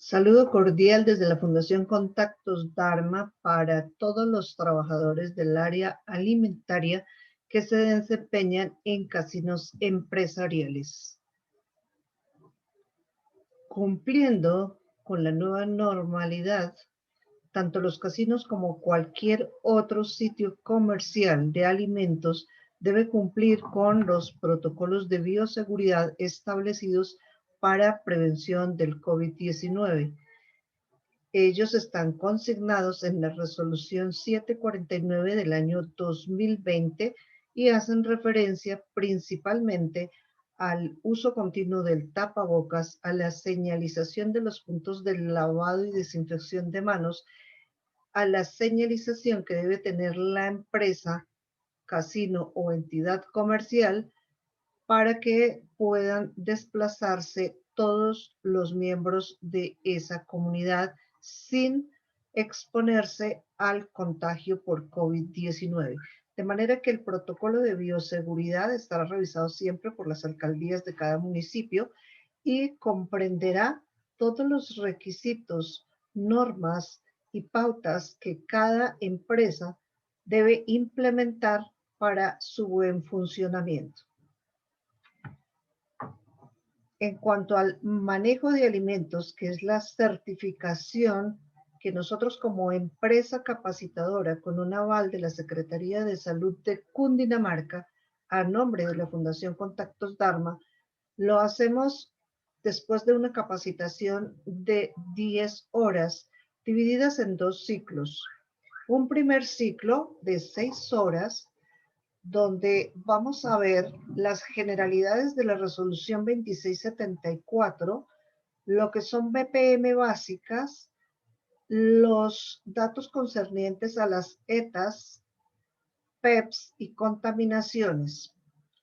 Saludo cordial desde la Fundación Contactos Dharma para todos los trabajadores del área alimentaria que se desempeñan en casinos empresariales. Cumpliendo con la nueva normalidad, tanto los casinos como cualquier otro sitio comercial de alimentos debe cumplir con los protocolos de bioseguridad establecidos para prevención del COVID-19. Ellos están consignados en la resolución 749 del año 2020 y hacen referencia principalmente al uso continuo del tapabocas, a la señalización de los puntos de lavado y desinfección de manos, a la señalización que debe tener la empresa, casino o entidad comercial para que puedan desplazarse todos los miembros de esa comunidad sin exponerse al contagio por COVID-19. De manera que el protocolo de bioseguridad estará revisado siempre por las alcaldías de cada municipio y comprenderá todos los requisitos, normas y pautas que cada empresa debe implementar para su buen funcionamiento. En cuanto al manejo de alimentos, que es la certificación que nosotros como empresa capacitadora con un aval de la Secretaría de Salud de Cundinamarca, a nombre de la Fundación Contactos Dharma, lo hacemos después de una capacitación de 10 horas divididas en 2 ciclos. Un primer ciclo de 6 horas donde vamos a ver las generalidades de la resolución 2674, lo que son BPM básicas, los datos concernientes a las ETAs, PEPs y contaminaciones.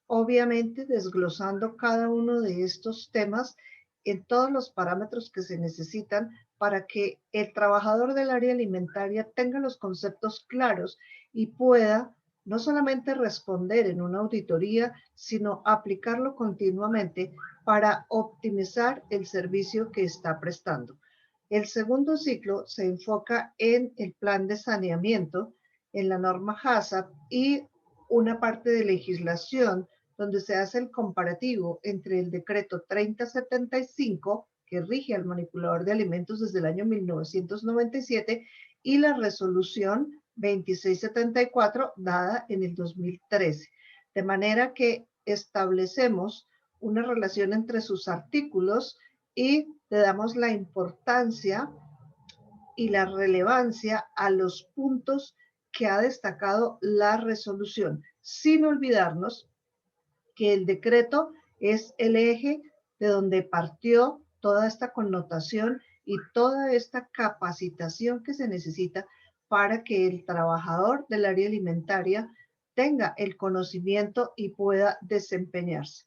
Obviamente desglosando cada uno de estos temas en todos los parámetros que se necesitan para que el trabajador del área alimentaria tenga los conceptos claros y pueda no solamente responder en una auditoría, sino aplicarlo continuamente para optimizar el servicio que está prestando. El segundo ciclo se enfoca en el plan de saneamiento, en la norma HACCP y una parte de legislación donde se hace el comparativo entre el decreto 3075, que rige al manipulador de alimentos desde el año 1997, y la resolución 2674, dada en el 2013. De manera que establecemos una relación entre sus artículos y le damos la importancia y la relevancia a los puntos que ha destacado la resolución, sin olvidarnos que el decreto es el eje de donde partió toda esta connotación y toda esta capacitación que se necesita para que el trabajador del área alimentaria tenga el conocimiento y pueda desempeñarse.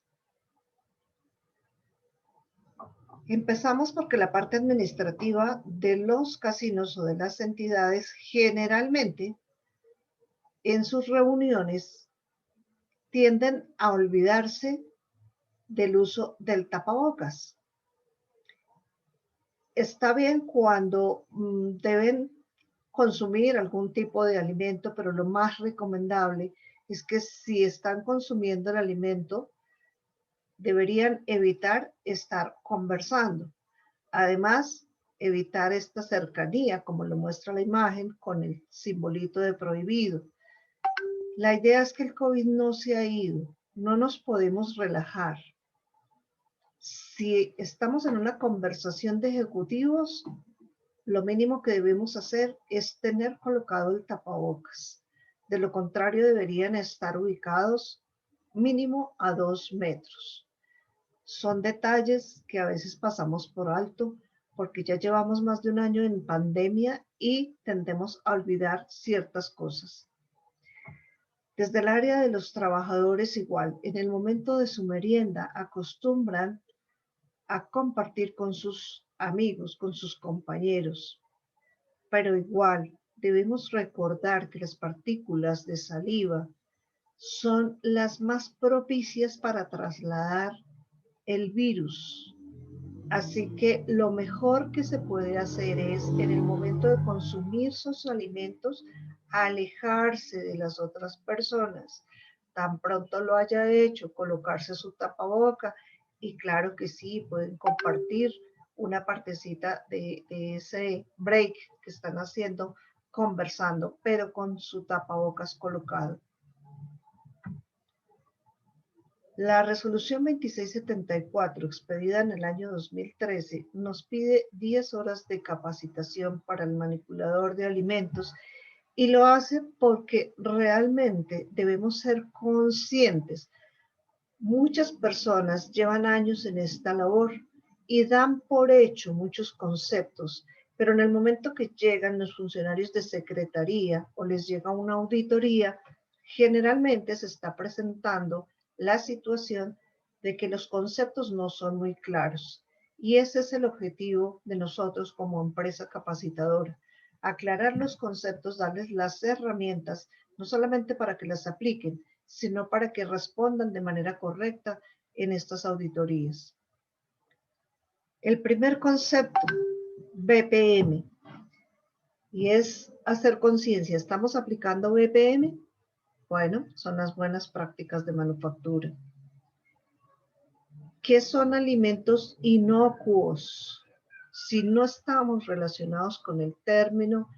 Empezamos porque la parte administrativa de los casinos o de las entidades generalmente en sus reuniones tienden a olvidarse del uso del tapabocas. Está bien cuando deben consumir algún tipo de alimento, pero lo más recomendable es que si están consumiendo el alimento, deberían evitar estar conversando. Además, evitar esta cercanía, como lo muestra la imagen, con el simbolito de prohibido. La idea es que el COVID no se ha ido, no nos podemos relajar. Si estamos en una conversación de ejecutivos, lo mínimo que debemos hacer es tener colocado el tapabocas. De lo contrario, deberían estar ubicados mínimo a 2 metros. Son detalles que a veces pasamos por alto porque ya llevamos más de un año en pandemia y tendemos a olvidar ciertas cosas. Desde el área de los trabajadores igual, en el momento de su merienda acostumbran a compartir con sus amigos, con sus compañeros, pero igual debemos recordar que las partículas de saliva son las más propicias para trasladar el virus. Así que lo mejor que se puede hacer es, en el momento de consumir sus alimentos, alejarse de las otras personas. Tan pronto lo haya hecho, colocarse su tapaboca y claro que sí, pueden compartir una partecita de ese break que están haciendo conversando, pero con su tapabocas colocado. La resolución 2674, expedida en el año 2013, nos pide 10 horas de capacitación para el manipulador de alimentos y lo hace porque realmente debemos ser conscientes. Muchas personas llevan años en esta labor y dan por hecho muchos conceptos, pero en el momento que llegan los funcionarios de secretaría o les llega una auditoría, generalmente se está presentando la situación de que los conceptos no son muy claros. Y ese es el objetivo de nosotros como empresa capacitadora, aclarar los conceptos, darles las herramientas, no solamente para que las apliquen, sino para que respondan de manera correcta en estas auditorías. El primer concepto, BPM, y es hacer conciencia. ¿Estamos aplicando BPM? Bueno, son las buenas prácticas de manufactura. ¿Qué son alimentos inocuos? Si no estamos relacionados con el término,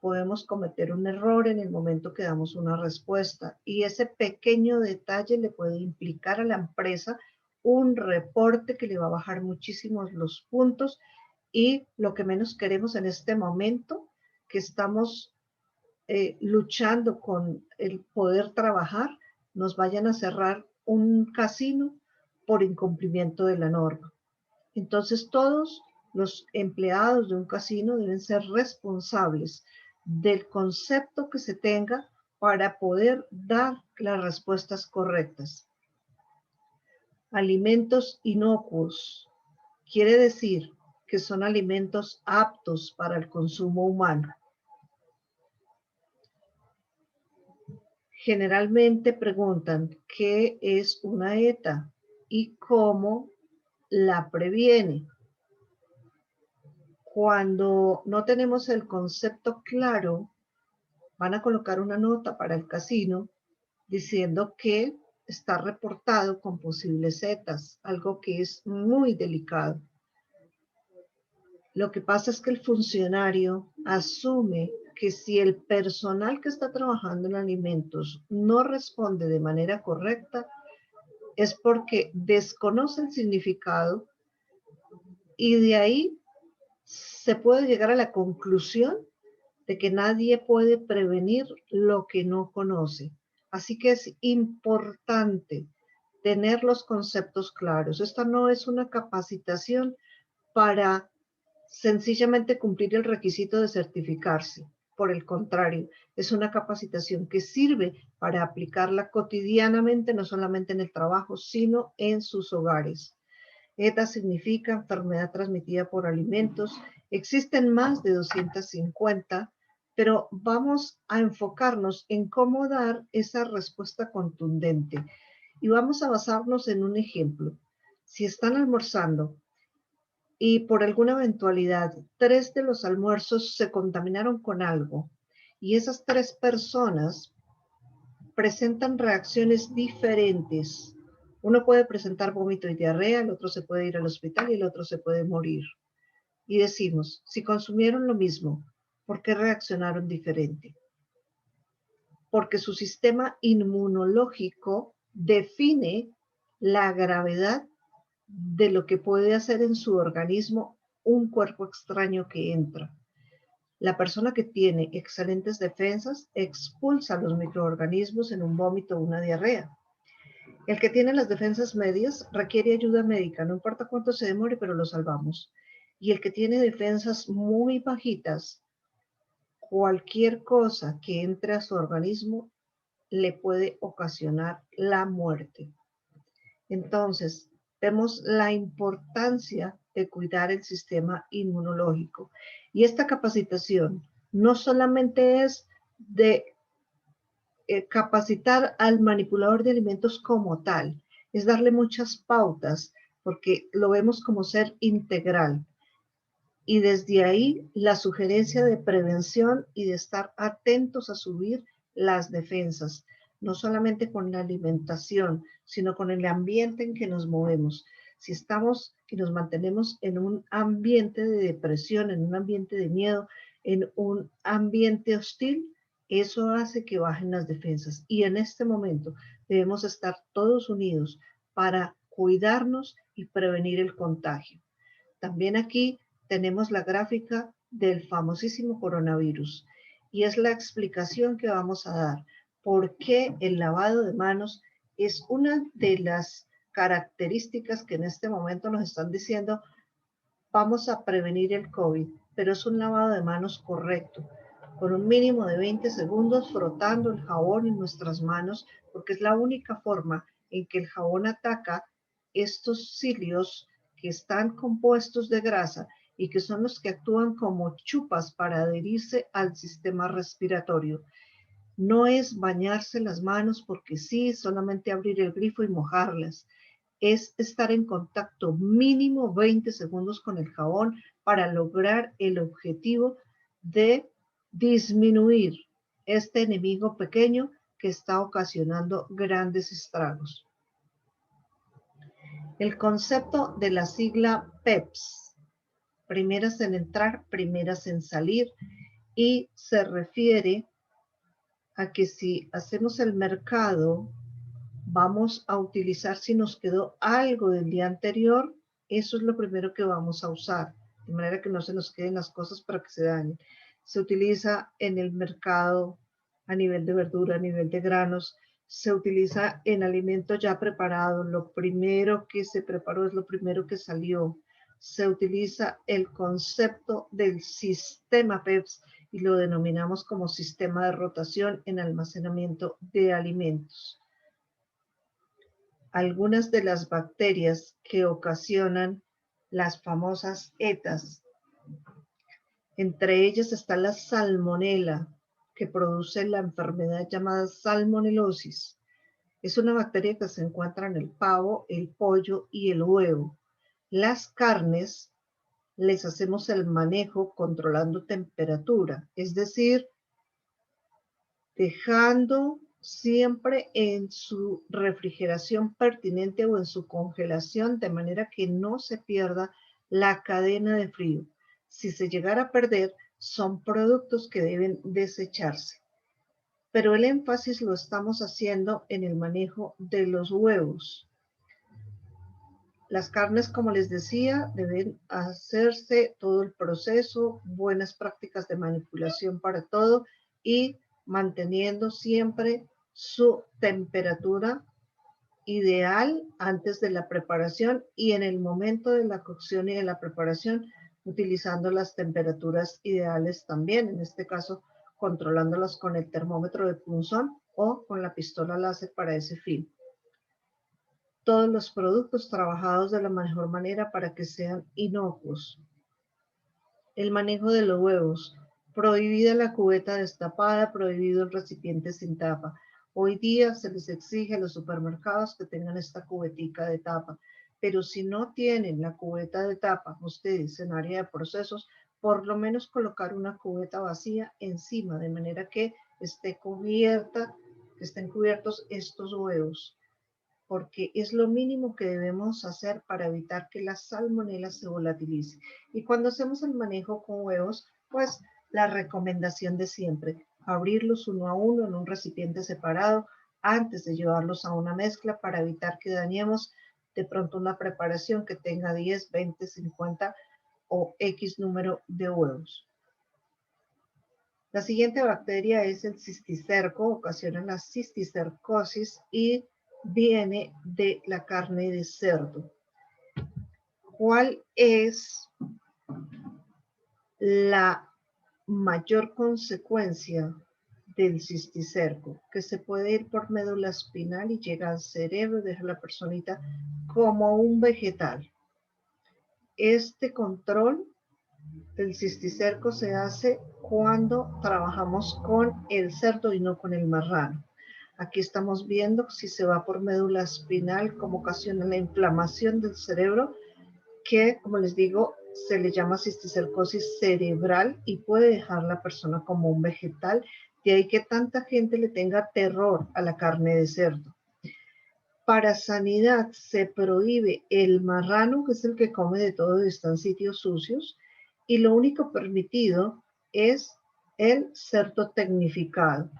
podemos cometer un error en el momento que damos una respuesta y ese pequeño detalle le puede implicar a la empresa un reporte que le va a bajar muchísimos los puntos y lo que menos queremos en este momento que estamos luchando con el poder trabajar, nos vayan a cerrar un casino por incumplimiento de la norma. Entonces todos los empleados de un casino deben ser responsables del concepto que se tenga para poder dar las respuestas correctas. Alimentos inocuos quiere decir que son alimentos aptos para el consumo humano. Generalmente preguntan qué es una ETA y cómo la previene. Cuando no tenemos el concepto claro, van a colocar una nota para el casino diciendo que está reportado con posibles zetas, algo que es muy delicado. Lo que pasa es que el funcionario asume que si el personal que está trabajando en alimentos no responde de manera correcta, es porque desconoce el significado y de ahí se puede llegar a la conclusión de que nadie puede prevenir lo que no conoce. Así que es importante tener los conceptos claros. Esta no es una capacitación para sencillamente cumplir el requisito de certificarse. Por el contrario, es una capacitación que sirve para aplicarla cotidianamente, no solamente en el trabajo, sino en sus hogares. ETA significa enfermedad transmitida por alimentos. Existen más de 250, pero vamos a enfocarnos en cómo dar esa respuesta contundente. Y vamos a basarnos en un ejemplo. Si están almorzando y por alguna eventualidad 3 de los almuerzos se contaminaron con algo y esas 3 personas presentan reacciones diferentes. Uno puede presentar vómito y diarrea, el otro se puede ir al hospital y el otro se puede morir. Y decimos, si consumieron lo mismo, ¿por qué reaccionaron diferente? Porque su sistema inmunológico define la gravedad de lo que puede hacer en su organismo un cuerpo extraño que entra. La persona que tiene excelentes defensas expulsa los microorganismos en un vómito o una diarrea. El que tiene las defensas medias requiere ayuda médica, no importa cuánto se demore, pero lo salvamos. Y el que tiene defensas muy bajitas, cualquier cosa que entre a su organismo le puede ocasionar la muerte. Entonces, vemos la importancia de cuidar el sistema inmunológico. Y esta capacitación no solamente es de capacitar al manipulador de alimentos como tal, es darle muchas pautas porque lo vemos como ser integral. Y desde ahí la sugerencia de prevención y de estar atentos a subir las defensas, no solamente con la alimentación, sino con el ambiente en que nos movemos. Si estamos y nos mantenemos en un ambiente de depresión, en un ambiente de miedo, en un ambiente hostil, eso hace que bajen las defensas. Y en este momento debemos estar todos unidos para cuidarnos y prevenir el contagio. También aquí tenemos la gráfica del famosísimo coronavirus y es la explicación que vamos a dar. ¿Por qué el lavado de manos es una de las características que en este momento nos están diciendo vamos a prevenir el COVID? Pero es un lavado de manos correcto, con un mínimo de 20 segundos frotando el jabón en nuestras manos, porque es la única forma en que el jabón ataca estos cilios que están compuestos de grasa y que son los que actúan como chupas para adherirse al sistema respiratorio. No es bañarse las manos porque sí, solamente abrir el grifo y mojarlas. Es estar en contacto mínimo 20 segundos con el jabón para lograr el objetivo de disminuir este enemigo pequeño que está ocasionando grandes estragos. El concepto de la sigla PEPS, primeras en entrar, primeras en salir, y se refiere a que si hacemos el mercado, vamos a utilizar, si nos quedó algo del día anterior, eso es lo primero que vamos a usar, de manera que no se nos queden las cosas para que se dañen. Se utiliza en el mercado a nivel de verdura, a nivel de granos, se utiliza en alimento ya preparado, lo primero que se preparó es lo primero que salió. Se utiliza el concepto del sistema PEPS y lo denominamos como sistema de rotación en almacenamiento de alimentos. Algunas de las bacterias que ocasionan las famosas ETAs. Entre ellas está la salmonela, que produce la enfermedad llamada salmonelosis. Es una bacteria que se encuentra en el pavo, el pollo y el huevo. Las carnes les hacemos el manejo controlando temperatura, es decir, dejando siempre en su refrigeración pertinente o en su congelación de manera que no se pierda la cadena de frío. Si se llegara a perder, son productos que deben desecharse. Pero el énfasis lo estamos haciendo en el manejo de los huevos. Las carnes, como les decía, deben hacerse todo el proceso, buenas prácticas de manipulación para todo y manteniendo siempre su temperatura ideal antes de la preparación y en el momento de la cocción y de la preparación, utilizando las temperaturas ideales también, en este caso controlándolas con el termómetro de punzón o con la pistola láser para ese fin. Todos los productos trabajados de la mejor manera para que sean inocuos. El manejo de los huevos. Prohibida la cubeta destapada, prohibido el recipiente sin tapa. Hoy día se les exige a los supermercados que tengan esta cubetica de tapa, pero si no tienen la cubeta de tapa ustedes en área de procesos, por lo menos colocar una cubeta vacía encima, de manera que esté cubierta, que estén cubiertos estos huevos, porque es lo mínimo que debemos hacer para evitar que la salmonela se volatilice. Y cuando hacemos el manejo con huevos, pues la recomendación de siempre, abrirlos uno a uno en un recipiente separado antes de llevarlos a una mezcla para evitar que dañemos de pronto una preparación que tenga 10, 20, 50 o X número de huevos. La siguiente bacteria es el cisticerco, ocasiona la cisticercosis y viene de la carne de cerdo. ¿Cuál es la mayor consecuencia del cisticerco? Que se puede ir por médula espinal y llega al cerebro y deja a la personita como un vegetal. Este control del cisticerco se hace cuando trabajamos con el cerdo y no con el marrano. Aquí estamos viendo si se va por médula espinal, cómo ocasiona la inflamación del cerebro, que, como les digo, se le llama cisticercosis cerebral y puede dejar a la persona como un vegetal. De ahí que tanta gente le tenga terror a la carne de cerdo. Para sanidad se prohíbe el marrano, que es el que come de todo y está en sitios sucios, y lo único permitido es el cerdo tecnificado.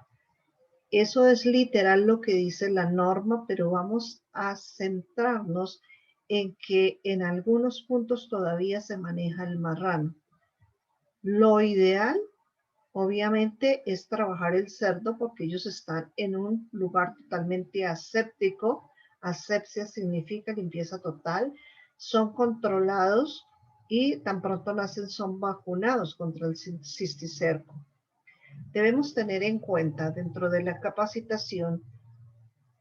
Eso es literal lo que dice la norma, pero vamos a centrarnos en que en algunos puntos todavía se maneja el marrano. Lo ideal, obviamente, es trabajar el cerdo porque ellos están en un lugar totalmente aséptico. Asepsia significa limpieza total. Son controlados y tan pronto nacen son vacunados contra el cisticerco. Debemos tener en cuenta dentro de la capacitación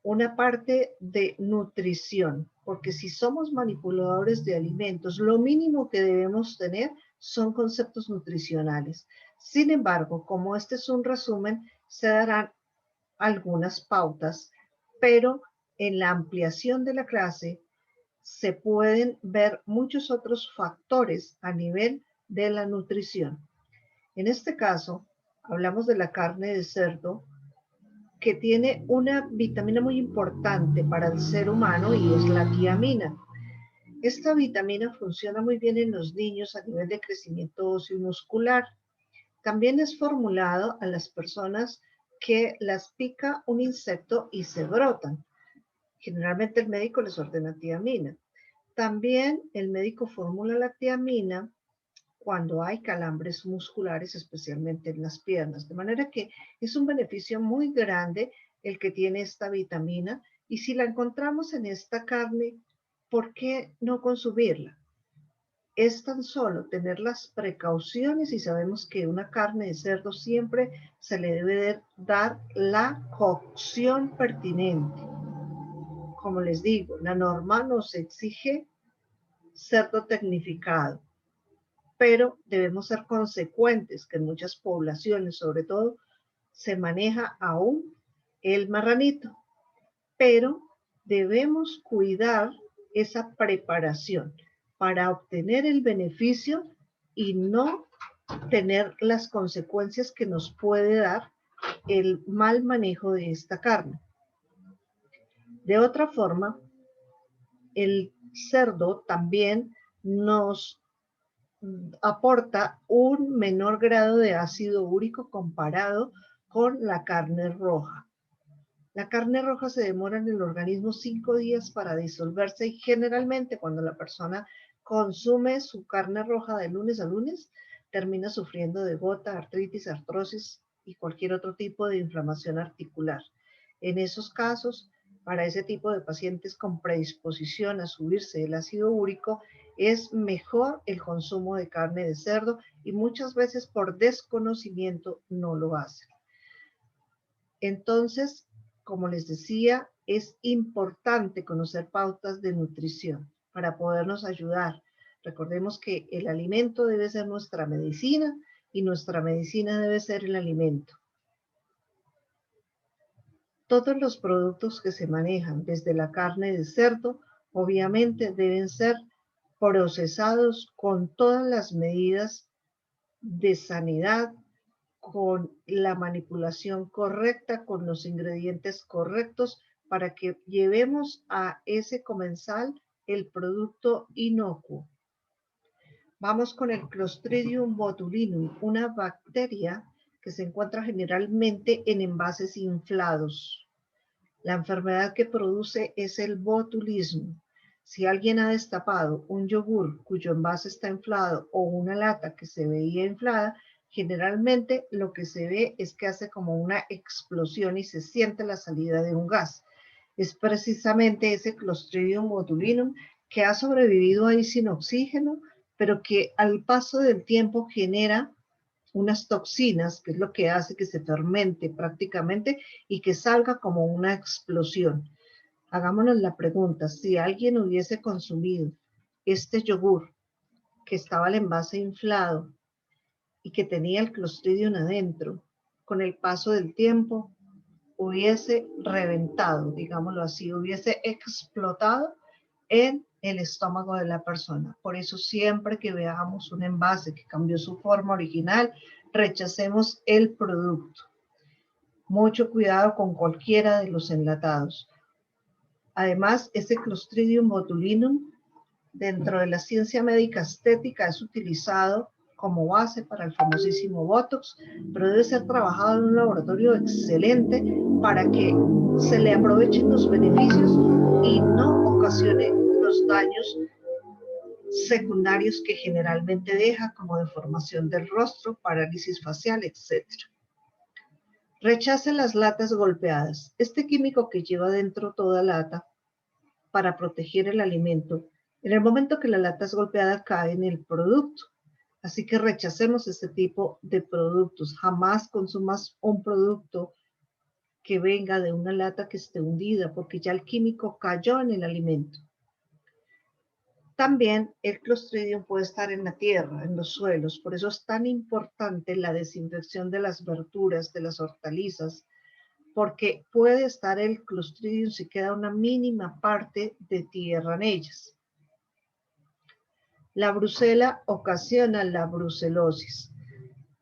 una parte de nutrición, porque si somos manipuladores de alimentos, lo mínimo que debemos tener son conceptos nutricionales. Sin embargo, como este es un resumen, se darán algunas pautas, pero en la ampliación de la clase se pueden ver muchos otros factores a nivel de la nutrición. En este caso, hablamos de la carne de cerdo, que tiene una vitamina muy importante para el ser humano y es la tiamina. Esta vitamina funciona muy bien en los niños a nivel de crecimiento óseo y muscular. También es formulado a las personas que las pica un insecto y se brotan. Generalmente el médico les ordena tiamina. También el médico formula la tiamina cuando hay calambres musculares, especialmente en las piernas. De manera que es un beneficio muy grande el que tiene esta vitamina y si la encontramos en esta carne, ¿por qué no consumirla? Es tan solo tener las precauciones y sabemos que una carne de cerdo siempre se le debe dar la cocción pertinente. Como les digo, la norma nos exige cerdo tecnificado, pero debemos ser consecuentes, que en muchas poblaciones, sobre todo, se maneja aún el marranito, pero debemos cuidar esa preparación para obtener el beneficio y no tener las consecuencias que nos puede dar el mal manejo de esta carne. De otra forma, el cerdo también nos aporta un menor grado de ácido úrico comparado con la carne roja. La carne roja se demora en el organismo 5 días para disolverse y generalmente cuando la persona consume su carne roja de lunes a lunes, termina sufriendo de gota, artritis, artrosis y cualquier otro tipo de inflamación articular. En esos casos, para ese tipo de pacientes con predisposición a subirse el ácido úrico, es mejor el consumo de carne de cerdo y muchas veces por desconocimiento no lo hacen. Entonces, como les decía, es importante conocer pautas de nutrición para podernos ayudar. Recordemos que el alimento debe ser nuestra medicina y nuestra medicina debe ser el alimento. Todos los productos que se manejan desde la carne de cerdo, obviamente deben ser procesados con todas las medidas de sanidad, con la manipulación correcta, con los ingredientes correctos, para que llevemos a ese comensal el producto inocuo. Vamos con el Clostridium botulinum, una bacteria que se encuentra generalmente en envases inflados. La enfermedad que produce es el botulismo. Si alguien ha destapado un yogur cuyo envase está inflado o una lata que se veía inflada, generalmente lo que se ve es que hace como una explosión y se siente la salida de un gas. Es precisamente ese Clostridium botulinum que ha sobrevivido ahí sin oxígeno, pero que al paso del tiempo genera unas toxinas, que es lo que hace que se fermente prácticamente y que salga como una explosión. Hagámonos la pregunta, si alguien hubiese consumido este yogur que estaba el envase inflado y que tenía el Clostridium adentro, con el paso del tiempo hubiese reventado, digámoslo así, hubiese explotado en el estómago de la persona. Por eso siempre que veamos un envase que cambió su forma original, rechacemos el producto. Mucho cuidado con cualquiera de los enlatados. Además, ese Clostridium botulinum dentro de la ciencia médica estética es utilizado como base para el famosísimo Botox, pero debe ser trabajado en un laboratorio excelente para que se le aprovechen los beneficios y no ocasione los daños secundarios que generalmente deja, como deformación del rostro, parálisis facial, etc. Rechace las latas golpeadas. Este químico que lleva dentro toda lata para proteger el alimento, en el momento que la lata es golpeada cae en el producto. Así que rechacemos este tipo de productos. Jamás consumas un producto que venga de una lata que esté hundida, porque ya el químico cayó en el alimento. También el Clostridium puede estar en la tierra, en los suelos. Por eso es tan importante la desinfección de las verduras, de las hortalizas, porque puede estar el Clostridium si queda una mínima parte de tierra en ellas. La brucela ocasiona la brucelosis.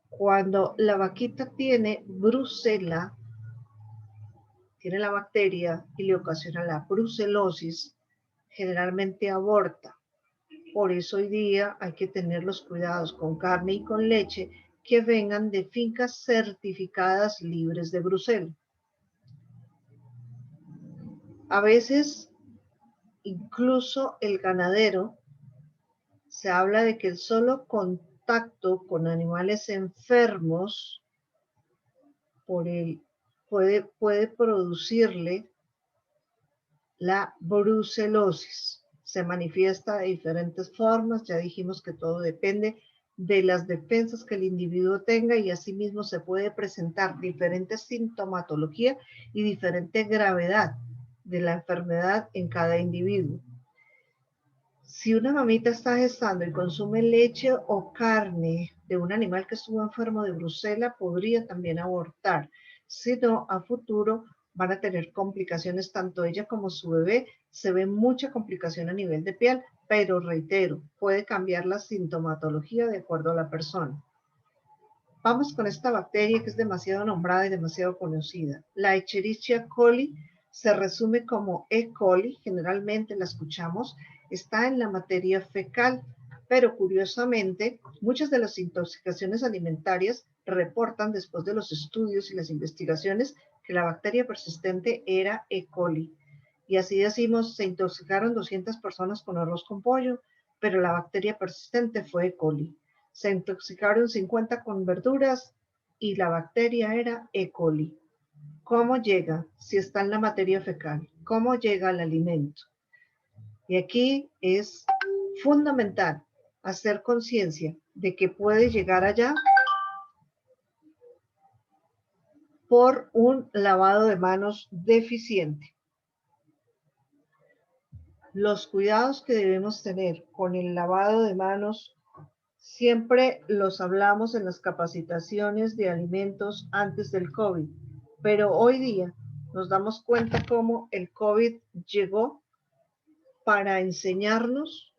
Cuando la vaquita tiene brucela, tiene la bacteria y le ocasiona la brucelosis, generalmente aborta. Por eso hoy día hay que tener los cuidados con carne y con leche que vengan de fincas certificadas libres de brucela. A veces, incluso el ganadero, se habla de que el solo contacto con animales enfermos puede producirle la brucelosis. Se manifiesta de diferentes formas, ya dijimos que todo depende de las defensas que el individuo tenga y asimismo se puede presentar diferente sintomatología y diferente gravedad de la enfermedad en cada individuo. Si una mamita está gestando y consume leche o carne de un animal que estuvo enfermo de brucela, podría también abortar. Si no, a futuro van a tener complicaciones, tanto ella como su bebé. Se ve mucha complicación a nivel de piel, pero reitero, puede cambiar la sintomatología de acuerdo a la persona. Vamos con esta bacteria que es demasiado nombrada y demasiado conocida. La Escherichia coli se resume como E. coli, generalmente la escuchamos, está en la materia fecal, pero curiosamente muchas de las intoxicaciones alimentarias reportan después de los estudios y las investigaciones que la bacteria persistente era E. coli. Y así decimos, se intoxicaron 200 personas con arroz con pollo, pero la bacteria persistente fue E. coli. Se intoxicaron 50 con verduras y la bacteria era E. coli. ¿Cómo llega? Si está en la materia fecal, ¿cómo llega al alimento? Y aquí es fundamental hacer conciencia de que puede llegar allá por un lavado de manos deficiente. Los cuidados que debemos tener con el lavado de manos siempre los hablamos en las capacitaciones de alimentos antes del COVID, pero hoy día nos damos cuenta cómo el COVID llegó para enseñarnos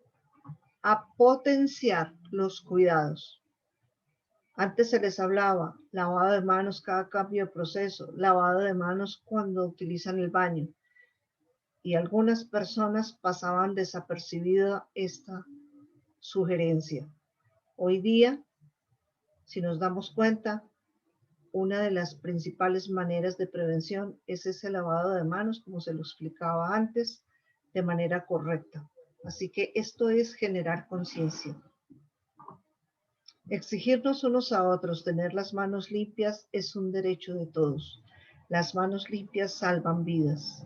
a potenciar los cuidados. Antes se les hablaba lavado de manos cada cambio de proceso, lavado de manos cuando utilizan el baño, y algunas personas pasaban desapercibida esta sugerencia. Hoy día, si nos damos cuenta, una de las principales maneras de prevención es ese lavado de manos, como se lo explicaba antes, de manera correcta. Así que esto es generar conciencia. Exigirnos unos a otros tener las manos limpias es un derecho de todos. Las manos limpias salvan vidas.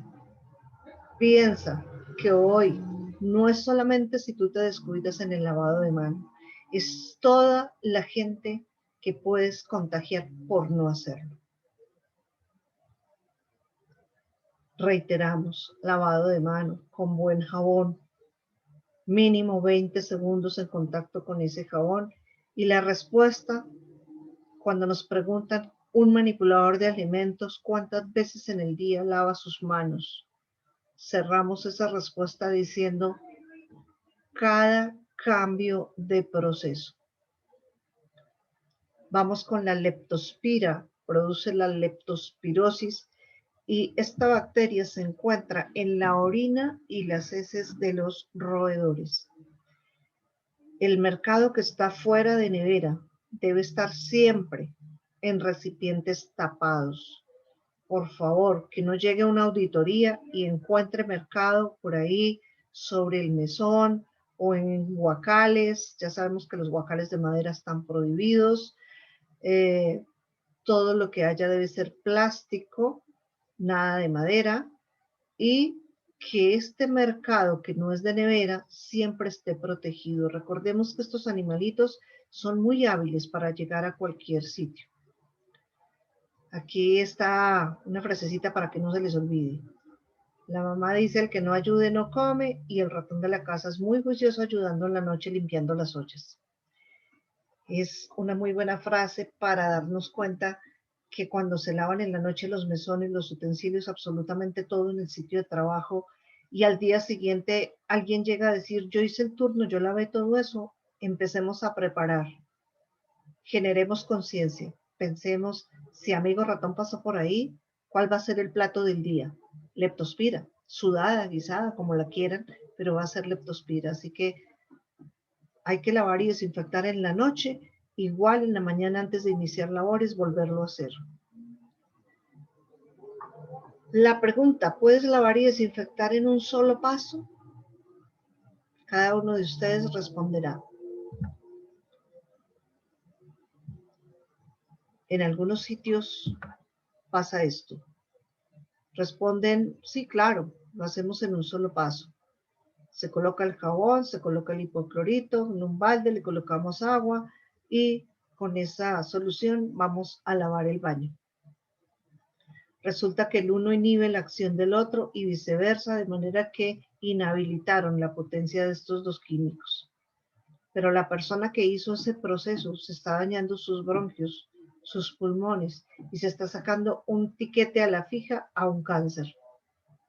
Piensa que hoy no es solamente si tú te descuidas en el lavado de mano, es toda la gente que puedes contagiar por no hacerlo. Reiteramos, lavado de mano con buen jabón, mínimo 20 segundos en contacto con ese jabón y la respuesta cuando nos preguntan Un manipulador de alimentos, ¿cuántas veces en el día lava sus manos? Cerramos esa respuesta diciendo cada cambio de proceso. Vamos con la leptospira, produce la leptospirosis y esta bacteria se encuentra en la orina y las heces de los roedores. El mercado que está fuera de nevera debe estar siempre en recipientes tapados. Por favor, que no llegue una auditoría y encuentre mercado por ahí sobre el mesón o en guacales. Ya sabemos que los guacales de madera están prohibidos. Todo lo que haya debe ser plástico, nada de madera, y que este mercado que no es de nevera siempre esté protegido. Recordemos que estos animalitos son muy hábiles para llegar a cualquier sitio. Aquí está una frasecita para que no se les olvide. La mamá dice: el que no ayude no come, y el ratón de la casa es muy juicioso ayudando en la noche limpiando las ollas. Es una muy buena frase para darnos cuenta que cuando se lavan en la noche los mesones, los utensilios, absolutamente todo en el sitio de trabajo, y al día siguiente alguien llega a decir: yo hice el turno, yo lavé todo eso, empecemos a preparar. Generemos conciencia. Pensemos, si amigo ratón pasó por ahí, ¿cuál va a ser el plato del día? Leptospira, sudada, guisada, como la quieran, pero va a ser leptospira. Así que hay que lavar y desinfectar en la noche, igual en la mañana antes de iniciar labores, volverlo a hacer. La pregunta: ¿puedes lavar y desinfectar en un solo paso? Cada uno de ustedes responderá. En algunos sitios pasa esto. Responden: sí, claro, lo hacemos en un solo paso. Se coloca el jabón, se coloca el hipoclorito, en un balde le colocamos agua y con esa solución vamos a lavar el baño. Resulta que el uno inhibe la acción del otro y viceversa, de manera que inhabilitaron la potencia de estos dos químicos. Pero la persona que hizo ese proceso se está dañando sus bronquios, sus pulmones, y se está sacando un tiquete a la fija a un cáncer.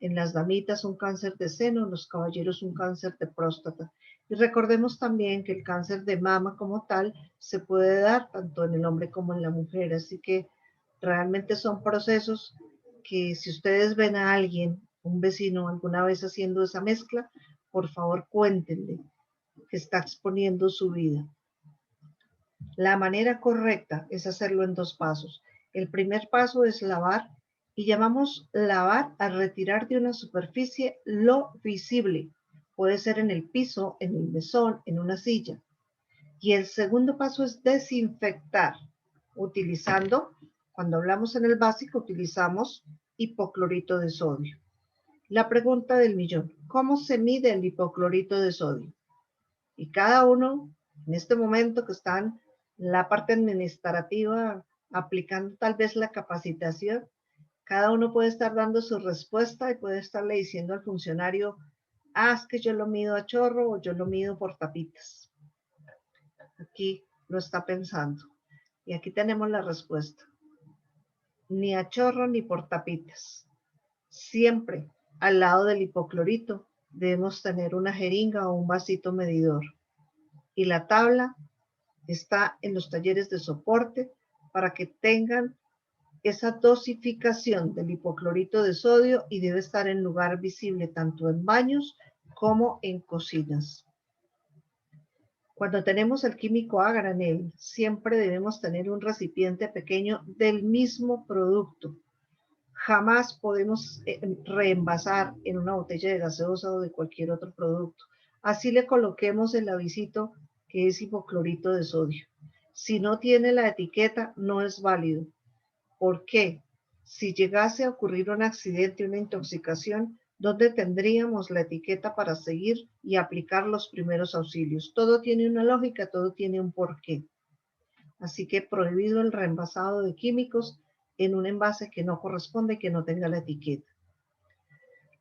En las damitas un cáncer de seno, en los caballeros un cáncer de próstata. Y recordemos también que el cáncer de mama como tal se puede dar tanto en el hombre como en la mujer. Así que realmente son procesos que, si ustedes ven a alguien, un vecino, alguna vez haciendo esa mezcla, por favor cuéntenle que está exponiendo su vida. La manera correcta es hacerlo en dos pasos. El primer paso es lavar, y llamamos lavar a retirar de una superficie lo visible. Puede ser en el piso, en el mesón, en una silla. Y el segundo paso es desinfectar, utilizando, cuando hablamos en el básico, utilizamos hipoclorito de sodio. La pregunta del millón: ¿cómo se mide el hipoclorito de sodio? Y cada uno, en este momento que están la parte administrativa aplicando tal vez la capacitación, cada uno puede estar dando su respuesta y puede estarle diciendo al funcionario: ah, es que yo lo mido a chorro o yo lo mido por tapitas. Aquí lo está pensando. Y aquí tenemos la respuesta: ni a chorro ni por tapitas. Siempre al lado del hipoclorito debemos tener una jeringa o un vasito medidor. Y la tabla está en los talleres de soporte para que tengan esa dosificación del hipoclorito de sodio, y debe estar en lugar visible tanto en baños como en cocinas. Cuando tenemos el químico a granel, siempre debemos tener un recipiente pequeño del mismo producto. Jamás podemos reenvasar en una botella de gaseosa o de cualquier otro producto. Así le coloquemos el avisito que es hipoclorito de sodio. Si no tiene la etiqueta, no es válido. ¿Por qué? Si llegase a ocurrir un accidente, una intoxicación, ¿dónde tendríamos la etiqueta para seguir y aplicar los primeros auxilios? Todo tiene una lógica, todo tiene un porqué. Así que prohibido el reenvasado de químicos en un envase que no corresponde y que no tenga la etiqueta.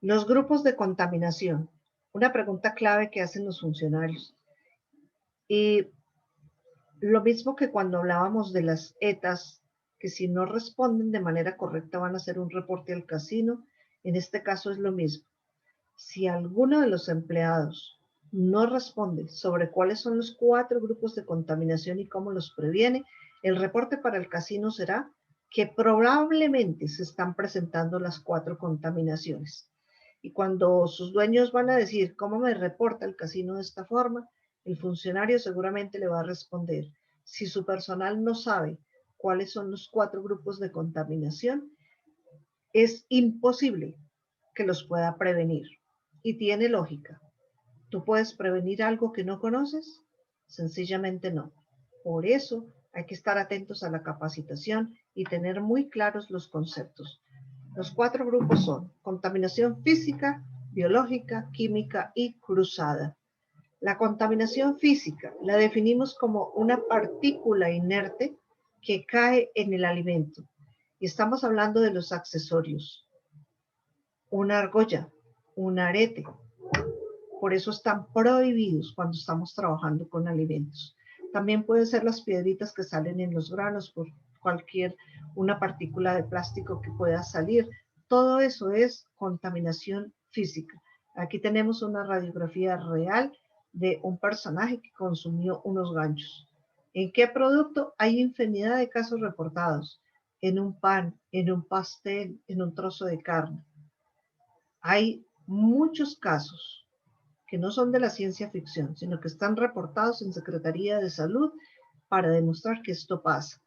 Los grupos de contaminación. Una pregunta clave que hacen los funcionarios. Y lo mismo que cuando hablábamos de las ETAs, que si no responden de manera correcta van a hacer un reporte al casino. En este caso es lo mismo. Si alguno de los empleados no responde sobre cuáles son los 4 grupos de contaminación y cómo los previene, el reporte para el casino será que probablemente se están presentando las 4 contaminaciones. Y cuando sus dueños van a decir, ¿cómo me reporta el casino de esta forma? El funcionario seguramente le va a responder, si su personal no sabe cuáles son los 4 grupos de contaminación, es imposible que los pueda prevenir. Y tiene lógica. ¿Tú puedes prevenir algo que no conoces? Sencillamente no. Por eso hay que estar atentos a la capacitación y tener muy claros los conceptos. Los 4 grupos son contaminación física, biológica, química y cruzada. La contaminación física la definimos como una partícula inerte que cae en el alimento. Y estamos hablando de los accesorios. Una argolla, un arete. Por eso están prohibidos cuando estamos trabajando con alimentos. También pueden ser las piedritas que salen en los granos por una partícula de plástico que pueda salir. Todo eso es contaminación física. Aquí tenemos una radiografía real de un personaje que consumió unos ganchos. ¿En qué producto? Hay infinidad de casos reportados. En un pan, en un pastel, en un trozo de carne. Hay muchos casos que no son de la ciencia ficción, sino que están reportados en Secretaría de Salud para demostrar que esto pasa.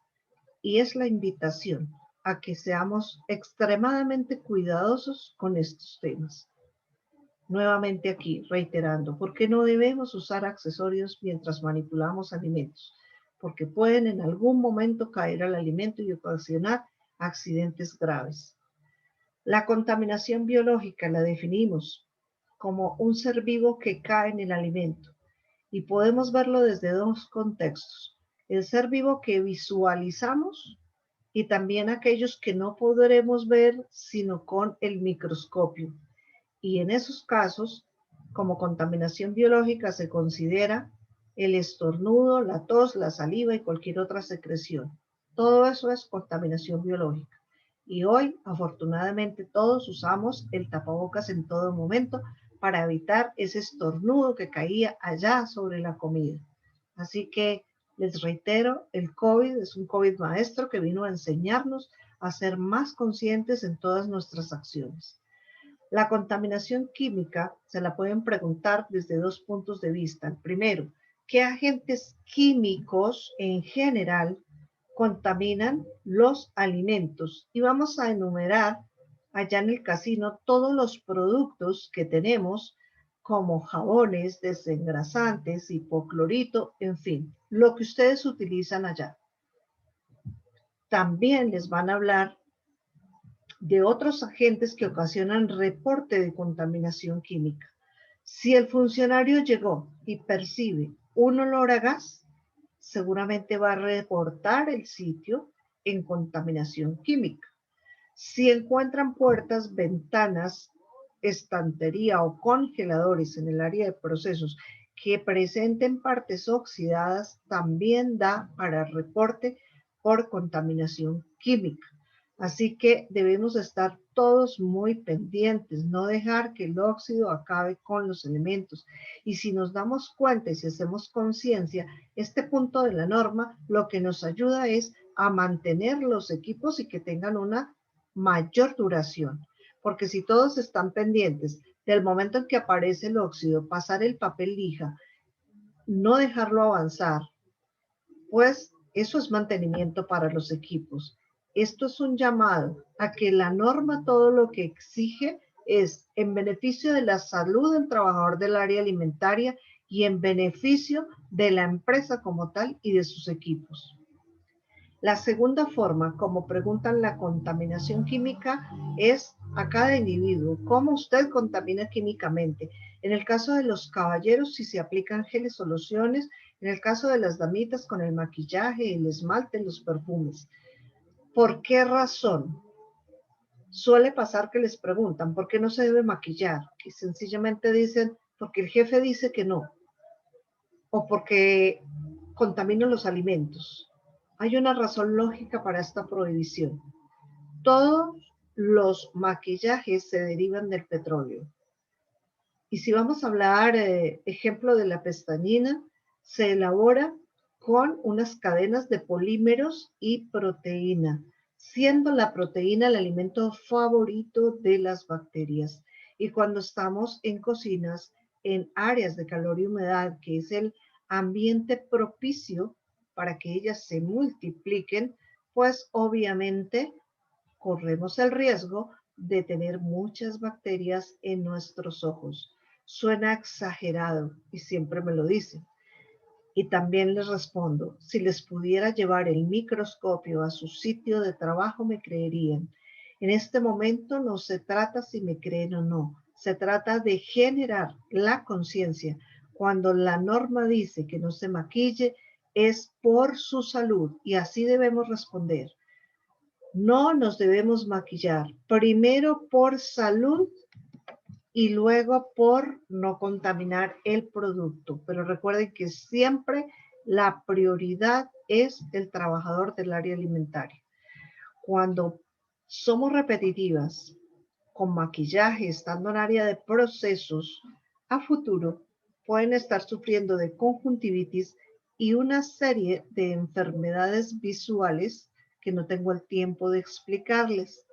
Y es la invitación a que seamos extremadamente cuidadosos con estos temas. Nuevamente aquí, reiterando, ¿por qué no debemos usar accesorios mientras manipulamos alimentos? Porque pueden en algún momento caer al alimento y ocasionar accidentes graves. La contaminación biológica la definimos como un ser vivo que cae en el alimento y podemos verlo desde 2 contextos. El ser vivo que visualizamos y también aquellos que no podremos ver sino con el microscopio. Y en esos casos, como contaminación biológica se considera el estornudo, la tos, la saliva y cualquier otra secreción. Todo eso es contaminación biológica. Y hoy, afortunadamente, todos usamos el tapabocas en todo momento para evitar ese estornudo que caía allá sobre la comida. Así que les reitero, el COVID es un COVID maestro que vino a enseñarnos a ser más conscientes en todas nuestras acciones. La contaminación química se la pueden preguntar desde 2 puntos de vista. El primero, ¿qué agentes químicos en general contaminan los alimentos? Y vamos a enumerar allá en el casino todos los productos que tenemos como jabones, desengrasantes, hipoclorito, en fin, lo que ustedes utilizan allá. También les van a hablar de otros agentes que ocasionan reporte de contaminación química. Si el funcionario llegó y percibe un olor a gas, seguramente va a reportar el sitio en contaminación química. Si encuentran puertas, ventanas, estantería o congeladores en el área de procesos que presenten partes oxidadas, también da para reporte por contaminación química. Así que debemos estar todos muy pendientes, no dejar que el óxido acabe con los elementos. Y si nos damos cuenta y si hacemos conciencia, este punto de la norma lo que nos ayuda es a mantener los equipos y que tengan una mayor duración. Porque si todos están pendientes del momento en que aparece el óxido, pasar el papel lija, no dejarlo avanzar, pues eso es mantenimiento para los equipos. Esto es un llamado a que la norma todo lo que exige es en beneficio de la salud del trabajador del área alimentaria y en beneficio de la empresa como tal y de sus equipos. La segunda forma, como preguntan la contaminación química, es a cada individuo, cómo usted contamina químicamente. En el caso de los caballeros, si se aplican geles o lociones, en el caso de las damitas con el maquillaje, el esmalte, los perfumes. ¿Por qué razón? Suele pasar que les preguntan, ¿por qué no se debe maquillar? Y sencillamente dicen, porque el jefe dice que no, o porque contamina los alimentos. Hay una razón lógica para esta prohibición. Todos los maquillajes se derivan del petróleo. Y si vamos a hablar, ejemplo de la pestañina, se elabora con unas cadenas de polímeros y proteína, siendo la proteína el alimento favorito de las bacterias. Y cuando estamos en cocinas, en áreas de calor y humedad, que es el ambiente propicio para que ellas se multipliquen, pues obviamente corremos el riesgo de tener muchas bacterias en nuestros ojos. Suena exagerado y siempre me lo dicen. Y también les respondo, si les pudiera llevar el microscopio a su sitio de trabajo, me creerían. En este momento no se trata si me creen o no, se trata de generar la conciencia. Cuando la norma dice que no se maquille, es por su salud y así debemos responder. No nos debemos maquillar, primero por salud y luego por no contaminar el producto. Pero recuerden que siempre la prioridad es el trabajador del área alimentaria. Cuando somos repetitivas con maquillaje, estando en área de procesos, a futuro pueden estar sufriendo de conjuntivitis y una serie de enfermedades visuales que no tengo el tiempo de explicarles.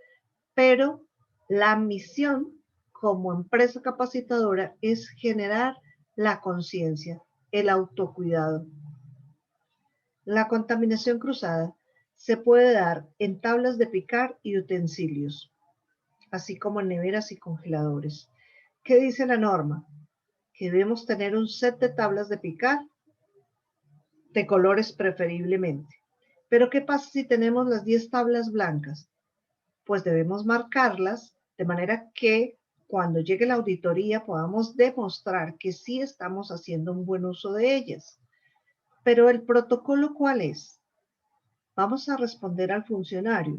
Pero la misión como empresa capacitadora es generar la conciencia, el autocuidado. La contaminación cruzada se puede dar en tablas de picar y utensilios, así como en neveras y congeladores. ¿Qué dice la norma? Que debemos tener un set de tablas de picar de colores preferiblemente. Pero ¿qué pasa si tenemos las 10 tablas blancas? Pues debemos marcarlas de manera que cuando llegue la auditoría podamos demostrar que sí estamos haciendo un buen uso de ellas. Pero el protocolo, ¿cuál es? Vamos a responder al funcionario.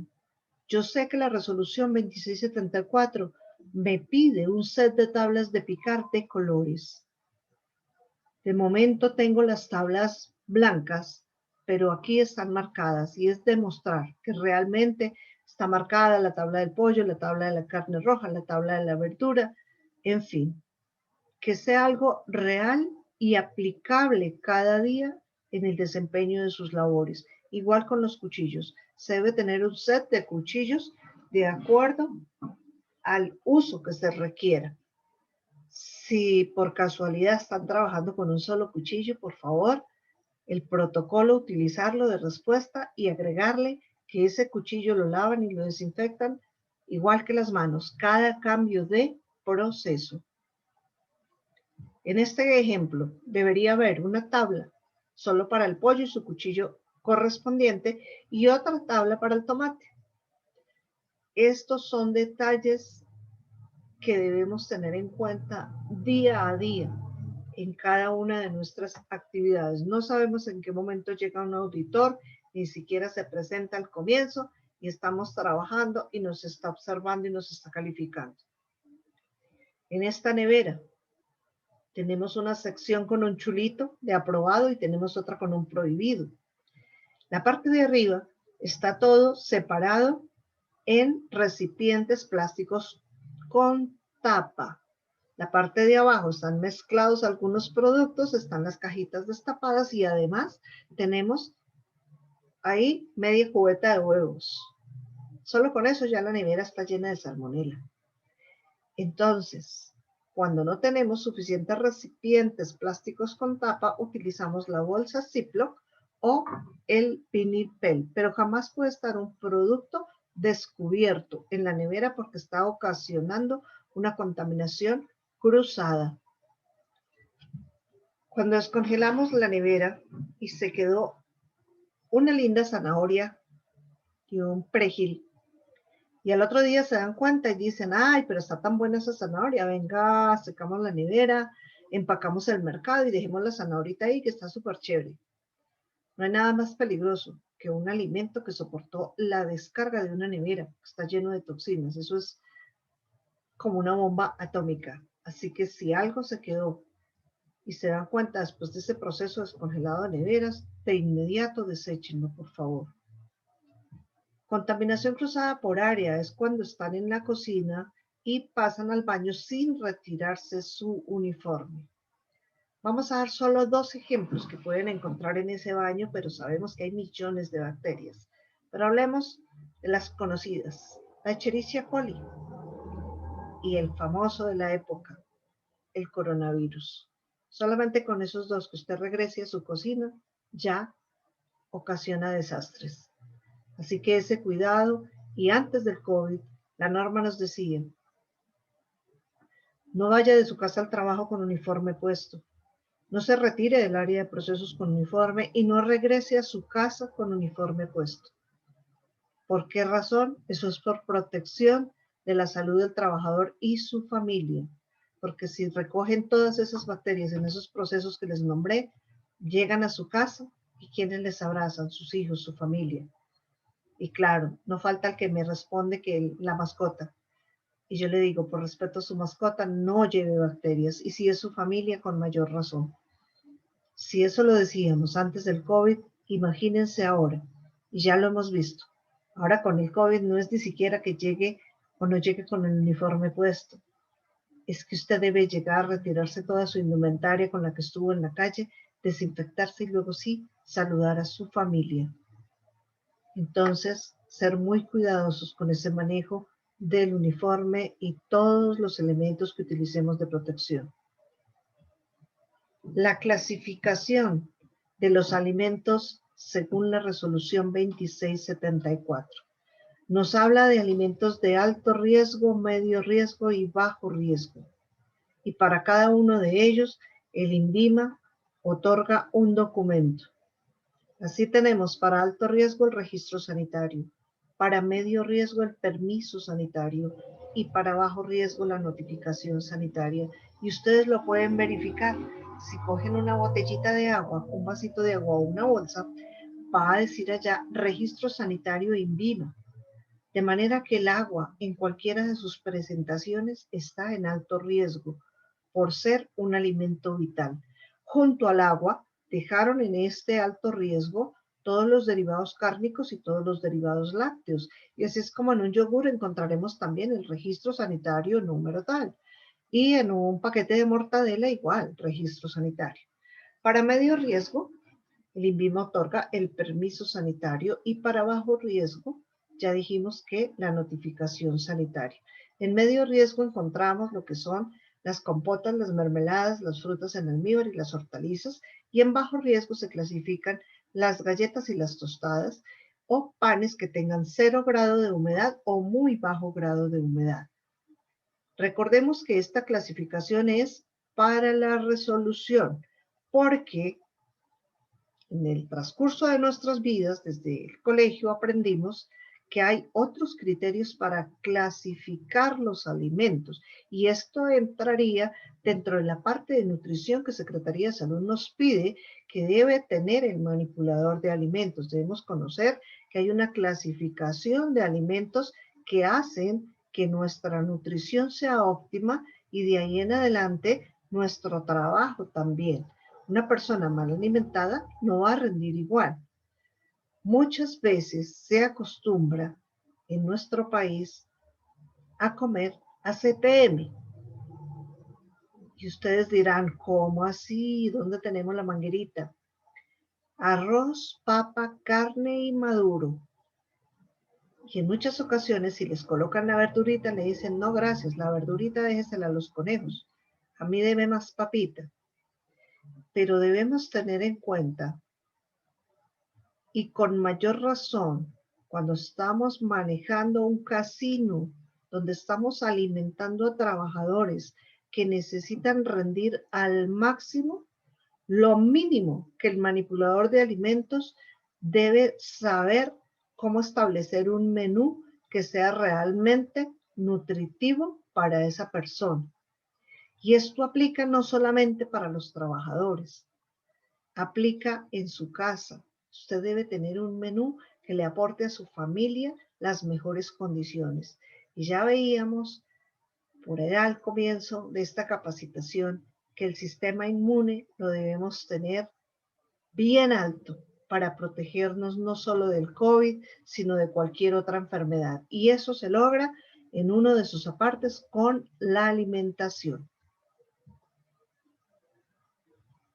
Yo sé que la resolución 2674 me pide un set de tablas de picar de colores. De momento tengo las tablas blancas, pero aquí están marcadas y es demostrar que realmente está marcada la tabla del pollo, la tabla de la carne roja, la tabla de la verdura, en fin, que sea algo real y aplicable cada día en el desempeño de sus labores. Igual con los cuchillos, se debe tener un set de cuchillos de acuerdo al uso que se requiera. Si por casualidad están trabajando con un solo cuchillo, por favor, el protocolo, utilizarlo de respuesta y agregarle que ese cuchillo lo lavan y lo desinfectan igual que las manos, cada cambio de proceso. En este ejemplo, debería haber una tabla solo para el pollo y su cuchillo correspondiente y otra tabla para el tomate. Estos son detalles que debemos tener en cuenta día a día en cada una de nuestras actividades. No sabemos en qué momento llega un auditor, ni siquiera se presenta al comienzo y estamos trabajando y nos está observando y nos está calificando. En esta nevera tenemos una sección con un chulito de aprobado y tenemos otra con un prohibido. La parte de arriba está todo separado en recipientes plásticos con tapa. La parte de abajo están mezclados algunos productos, están las cajitas destapadas y además tenemos ahí media cubeta de huevos. Solo con eso ya la nevera está llena de salmonela. Entonces, cuando no tenemos suficientes recipientes plásticos con tapa, utilizamos la bolsa Ziploc o el vinipel, pero jamás puede estar un producto descubierto en la nevera porque está ocasionando una contaminación cruzada. Cuando descongelamos la nevera y se quedó una linda zanahoria y un perejil, y al otro día se dan cuenta y dicen, ay, pero está tan buena esa zanahoria, venga, secamos la nevera, empacamos el mercado y dejemos la zanahoria ahí que está súper chévere. No hay nada más peligroso que un alimento que soportó la descarga de una nevera, que está lleno de toxinas. Eso es como una bomba atómica. Así que si algo se quedó y se dan cuenta después de ese proceso descongelado de neveras, de inmediato deséchenlo, por favor. Contaminación cruzada por área es cuando están en la cocina y pasan al baño sin retirarse su uniforme. Vamos a dar solo 2 ejemplos que pueden encontrar en ese baño, pero sabemos que hay millones de bacterias. Pero hablemos de las conocidas, la Escherichia coli y el famoso de la época, el coronavirus. Solamente con esos 2 que usted regrese a su cocina, ya ocasiona desastres. Así que ese cuidado, y antes del COVID, la norma nos decía, no vaya de su casa al trabajo con uniforme puesto, no se retire del área de procesos con uniforme y no regrese a su casa con uniforme puesto. ¿Por qué razón? Eso es por protección de la salud del trabajador y su familia. Porque si recogen todas esas bacterias en esos procesos que les nombré, llegan a su casa y ¿quiénes les abrazan? Sus hijos, su familia. Y claro, no falta el que me responde que la mascota. Y yo le digo, por respeto a su mascota, no lleve bacterias. Y si es su familia, con mayor razón. Si eso lo decíamos antes del COVID, imagínense ahora. Y ya lo hemos visto. Ahora con el COVID no es ni siquiera que llegue o no llegue con el uniforme puesto. Es que usted debe llegar, retirarse toda su indumentaria con la que estuvo en la calle, desinfectarse y luego sí saludar a su familia. Entonces, ser muy cuidadosos con ese manejo del uniforme y todos los elementos que utilicemos de protección. La clasificación de los alimentos según la resolución 2674. Nos habla de alimentos de alto riesgo, medio riesgo y bajo riesgo. Y para cada uno de ellos, el INVIMA otorga un documento. Así tenemos para alto riesgo el registro sanitario, para medio riesgo el permiso sanitario y para bajo riesgo la notificación sanitaria. Y ustedes lo pueden verificar. Si cogen una botellita de agua, un vasito de agua o una bolsa, va a decir allá registro sanitario INVIMA. De manera que el agua en cualquiera de sus presentaciones está en alto riesgo por ser un alimento vital. Junto al agua dejaron en este alto riesgo todos los derivados cárnicos y todos los derivados lácteos. Y así es como en un yogur encontraremos también el registro sanitario número tal. Y en un paquete de mortadela igual, registro sanitario. Para medio riesgo, el INVIMA otorga el permiso sanitario y para bajo riesgo, ya dijimos que la notificación sanitaria. En medio riesgo encontramos lo que son las compotas, las mermeladas, las frutas en almíbar y las hortalizas, y en bajo riesgo se clasifican las galletas y las tostadas o panes que tengan 0 grado de humedad o muy bajo grado de humedad. Recordemos que esta clasificación es para la resolución, porque en el transcurso de nuestras vidas, desde el colegio, aprendimos que hay otros criterios para clasificar los alimentos y esto entraría dentro de la parte de nutrición que Secretaría de Salud nos pide que debe tener el manipulador de alimentos. Debemos conocer que hay una clasificación de alimentos que hacen que nuestra nutrición sea óptima y de ahí en adelante nuestro trabajo también. Una persona mal alimentada no va a rendir igual. Muchas veces se acostumbra en nuestro país a comer ACPM. Y ustedes dirán, ¿cómo así? ¿Dónde tenemos la manguerita? Arroz, papa, carne y maduro. Y en muchas ocasiones, si les colocan la verdurita, le dicen, no, gracias, la verdurita déjesela a los conejos. A mí deme más papita. Pero debemos tener en cuenta, y con mayor razón, cuando estamos manejando un casino, donde estamos alimentando a trabajadores que necesitan rendir al máximo, lo mínimo que el manipulador de alimentos debe saber cómo establecer un menú que sea realmente nutritivo para esa persona. Y esto aplica no solamente para los trabajadores, aplica en su casa. Usted debe tener un menú que le aporte a su familia las mejores condiciones. Y ya veíamos por allá al comienzo de esta capacitación que el sistema inmune lo debemos tener bien alto para protegernos no solo del COVID, sino de cualquier otra enfermedad. Y eso se logra en uno de sus apartes con la alimentación.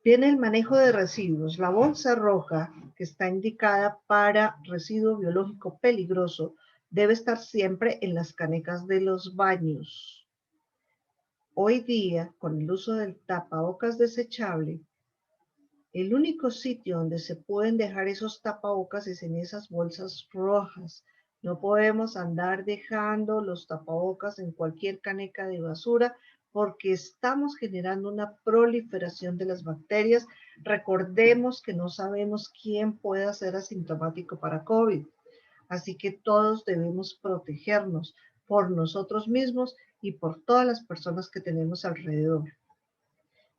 Viene el manejo de residuos. La bolsa roja, que está indicada para residuo biológico peligroso, debe estar siempre en las canecas de los baños. Hoy día, con el uso del tapabocas desechable, el único sitio donde se pueden dejar esos tapabocas es en esas bolsas rojas. No podemos andar dejando los tapabocas en cualquier caneca de basura porque estamos generando una proliferación de las bacterias. Recordemos que no sabemos quién pueda ser asintomático para COVID. Así que todos debemos protegernos por nosotros mismos y por todas las personas que tenemos alrededor.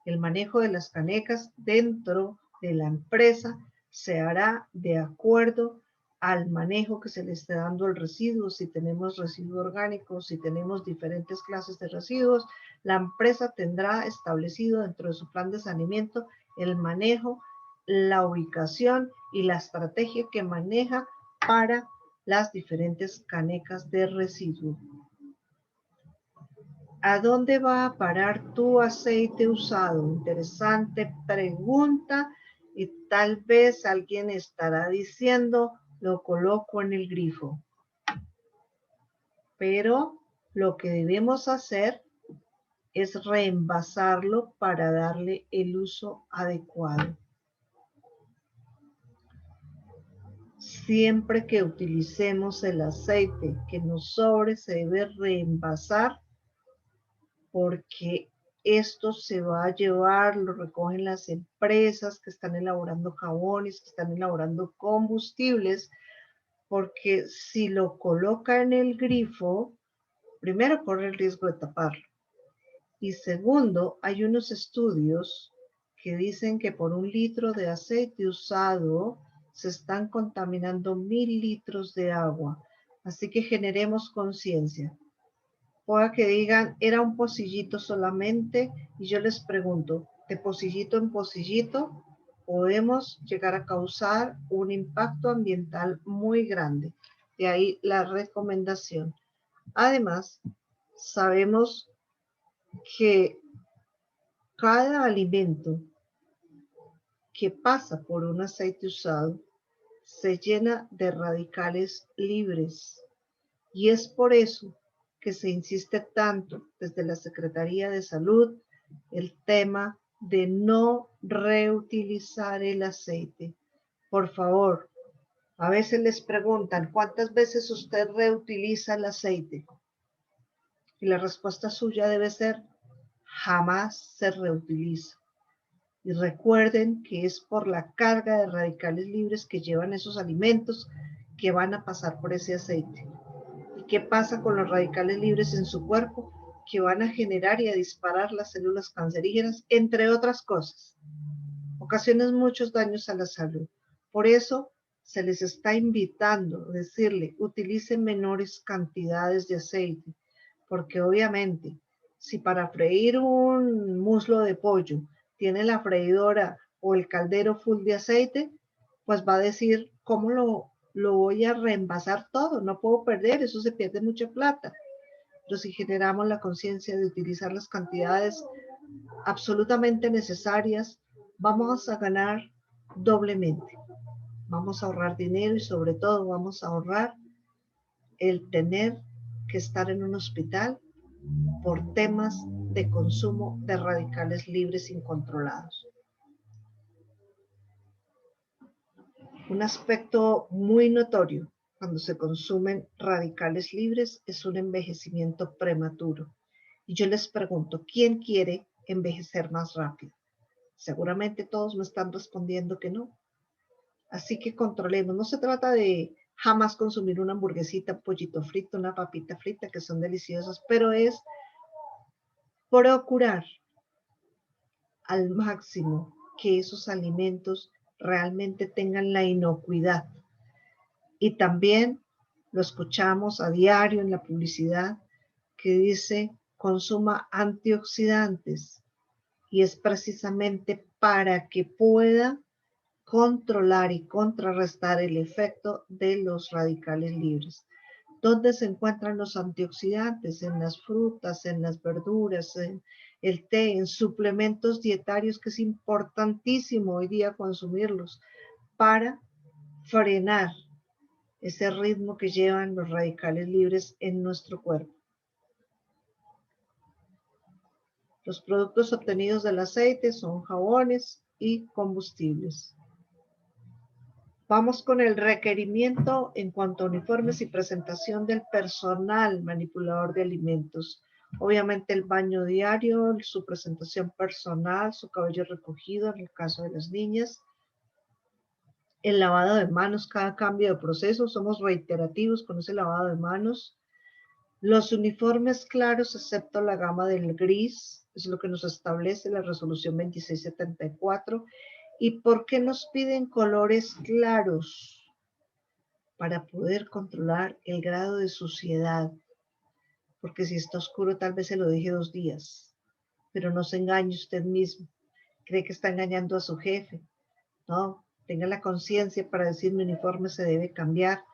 El manejo de las canecas dentro de la empresa se hará de acuerdo al manejo que se le esté dando al residuo. Si tenemos residuo orgánico, si tenemos diferentes clases de residuos, la empresa tendrá establecido dentro de su plan de saneamiento el manejo, la ubicación y la estrategia que maneja para las diferentes canecas de residuo. ¿A dónde va a parar tu aceite usado? Interesante pregunta y tal vez alguien estará diciendo, lo coloco en el grifo. Pero lo que debemos hacer es reenvasarlo para darle el uso adecuado. Siempre que utilicemos el aceite que nos sobre, se debe reenvasar porque esto se va a llevar, lo recogen las empresas que están elaborando jabones, que están elaborando combustibles, porque si lo coloca en el grifo, primero corre el riesgo de taparlo. Y segundo, hay unos estudios que dicen que por 1 litro de aceite usado se están contaminando 1000 litros de agua. Así que generemos conciencia. Pueda que digan, era un pocillito solamente, y yo les pregunto, de pocillito en pocillito, podemos llegar a causar un impacto ambiental muy grande. De ahí la recomendación. Además, sabemos que cada alimento que pasa por un aceite usado se llena de radicales libres. Y es por eso que se insiste tanto desde la Secretaría de Salud el tema de no reutilizar el aceite. Por favor, a veces les preguntan, ¿cuántas veces usted reutiliza el aceite? Y la respuesta suya debe ser, jamás se reutiliza. Y recuerden que es por la carga de radicales libres que llevan esos alimentos que van a pasar por ese aceite. ¿Y qué pasa con los radicales libres en su cuerpo? Que van a generar y a disparar las células cancerígenas, entre otras cosas. Ocasionan muchos daños a la salud. Por eso se les está invitando a decirle, utilicen menores cantidades de aceite, porque obviamente, si para freír un muslo de pollo tiene la freidora o el caldero full de aceite, pues va a decir, ¿cómo lo voy a reenvasar todo? No puedo perder, eso se pierde mucha plata. Pero si generamos la conciencia de utilizar las cantidades absolutamente necesarias, vamos a ganar doblemente. Vamos a ahorrar dinero y sobre todo vamos a ahorrar el tener que estar en un hospital por temas de consumo de radicales libres incontrolados. Un aspecto muy notorio cuando se consumen radicales libres es un envejecimiento prematuro. Y yo les pregunto, ¿quién quiere envejecer más rápido? Seguramente todos me están respondiendo que no. Así que controlemos. No se trata de jamás consumir una hamburguesita, un pollito frito, una papita frita, que son deliciosas, pero es procurar al máximo que esos alimentos realmente tengan la inocuidad. Y también lo escuchamos a diario en la publicidad que dice consuma antioxidantes. y es precisamente para que pueda controlar y contrarrestar el efecto de los radicales libres. ¿Dónde se encuentran los antioxidantes? En las frutas, en las verduras, en el té, en suplementos dietarios, que es importantísimo hoy día consumirlos para frenar ese ritmo que llevan los radicales libres en nuestro cuerpo. Los productos obtenidos del aceite son jabones y combustibles. Vamos con el requerimiento en cuanto a uniformes y presentación del personal manipulador de alimentos. Obviamente el baño diario, su presentación personal, su cabello recogido en el caso de las niñas, el lavado de manos, cada cambio de proceso, somos reiterativos con ese lavado de manos. Los uniformes claros, excepto la gama del gris, es lo que nos establece la resolución 2674. ¿Y por qué nos piden colores claros? Para poder controlar el grado de suciedad. Porque si está oscuro, tal vez se lo deje 2 días. Pero no se engañe usted mismo. Cree que está engañando a su jefe. No, tenga la conciencia para decir mi uniforme se debe cambiar.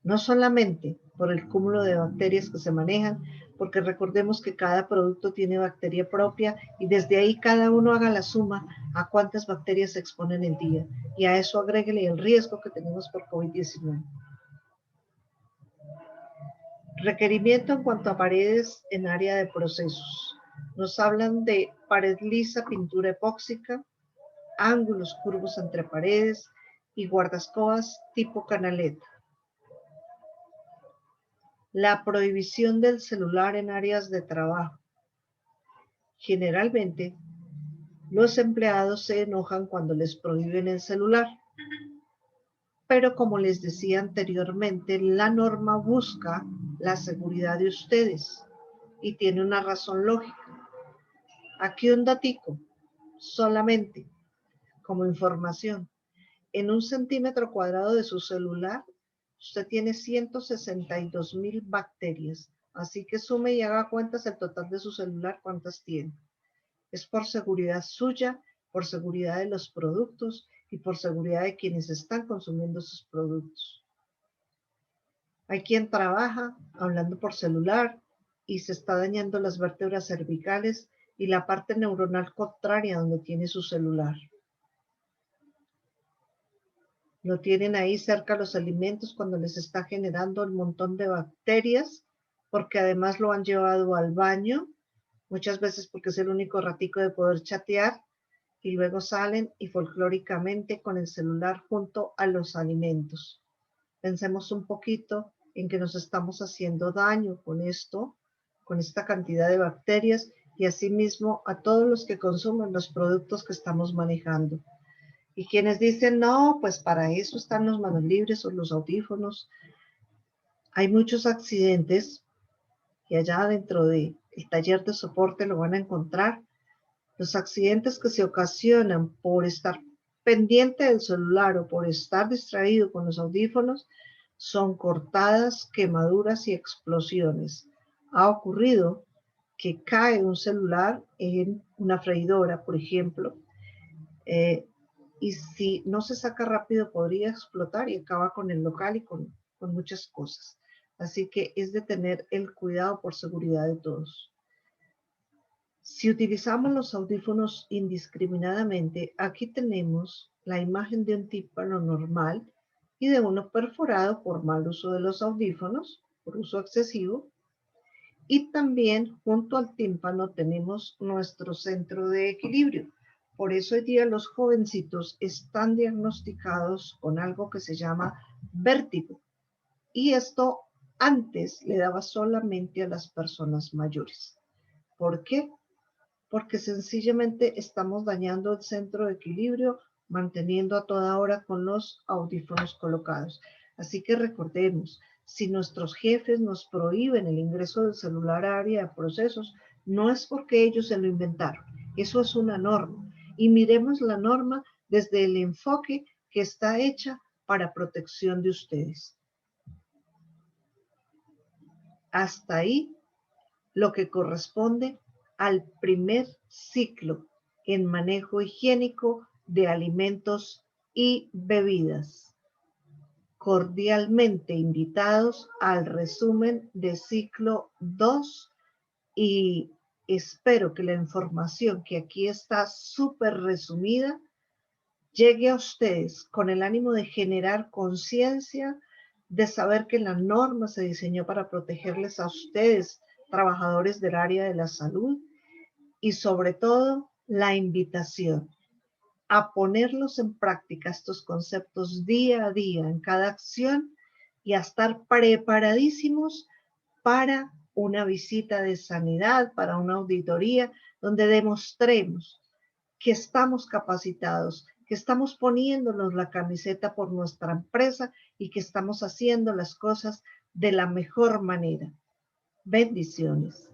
No solamente por el cúmulo de bacterias que se manejan, porque recordemos que cada producto tiene bacteria propia y desde ahí cada uno haga la suma a cuántas bacterias se exponen el día. Y a eso agréguele el riesgo que tenemos por COVID-19. Requerimiento en cuanto a paredes en área de procesos. Nos hablan de pared lisa, pintura epóxica, ángulos curvos entre paredes y guardascobas tipo canaleta. La prohibición del celular en áreas de trabajo. Generalmente, los empleados se enojan cuando les prohíben el celular. Pero como les decía anteriormente, la norma busca la seguridad de ustedes y tiene una razón lógica. Aquí un datico, solamente como información. En 1 centímetro cuadrado de su celular, usted tiene 162.000 bacterias. Así que sume y haga cuentas el total de su celular, cuántas tiene. Es por seguridad suya, por seguridad de los productos y por seguridad de quienes están consumiendo sus productos. Hay quien trabaja hablando por celular y se está dañando las vértebras cervicales y la parte neuronal contraria donde tiene su celular. Lo tienen ahí cerca los alimentos cuando les está generando un montón de bacterias, porque además lo han llevado al baño, muchas veces porque es el único ratico de poder chatear, y luego salen y folclóricamente con el celular junto a los alimentos. Pensemos un poquito en que nos estamos haciendo daño con esto, con esta cantidad de bacterias y asimismo a todos los que consumen los productos que estamos manejando. Y quienes dicen, no, pues para eso están los manos libres o los audífonos. Hay muchos accidentes y allá dentro del taller de soporte lo van a encontrar. Los accidentes que se ocasionan por estar pendiente del celular o por estar distraído con los audífonos son cortadas, quemaduras y explosiones. Ha ocurrido que cae un celular en una freidora, por ejemplo, y si no se saca rápido podría explotar y acaba con el local y con muchas cosas. Así que es de tener el cuidado por seguridad de todos. Si utilizamos los audífonos indiscriminadamente, aquí tenemos la imagen de un tímpano normal y de uno perforado por mal uso de los audífonos, por uso excesivo. Y también junto al tímpano tenemos nuestro centro de equilibrio. Por eso hoy día los jovencitos están diagnosticados con algo que se llama vértigo. Y esto antes le daba solamente a las personas mayores. ¿Por qué? Porque sencillamente estamos dañando el centro de equilibrio, manteniendo a toda hora con los audífonos colocados. Así que recordemos, si nuestros jefes nos prohíben el ingreso del celular a área de procesos, no es porque ellos se lo inventaron, eso es una norma. Y miremos la norma desde el enfoque que está hecha para protección de ustedes. Hasta ahí lo que corresponde al primer ciclo en manejo higiénico de alimentos y bebidas. Cordialmente invitados al resumen de ciclo 2 y espero que la información que aquí está súper resumida llegue a ustedes con el ánimo de generar conciencia, de saber que la norma se diseñó para protegerles a ustedes, trabajadores del área de la salud, y sobre todo la invitación a ponerlos en práctica estos conceptos día a día en cada acción y a estar preparadísimos para una visita de sanidad, para una auditoría, donde demostremos que estamos capacitados, que estamos poniéndonos la camiseta por nuestra empresa y que estamos haciendo las cosas de la mejor manera. Bendiciones.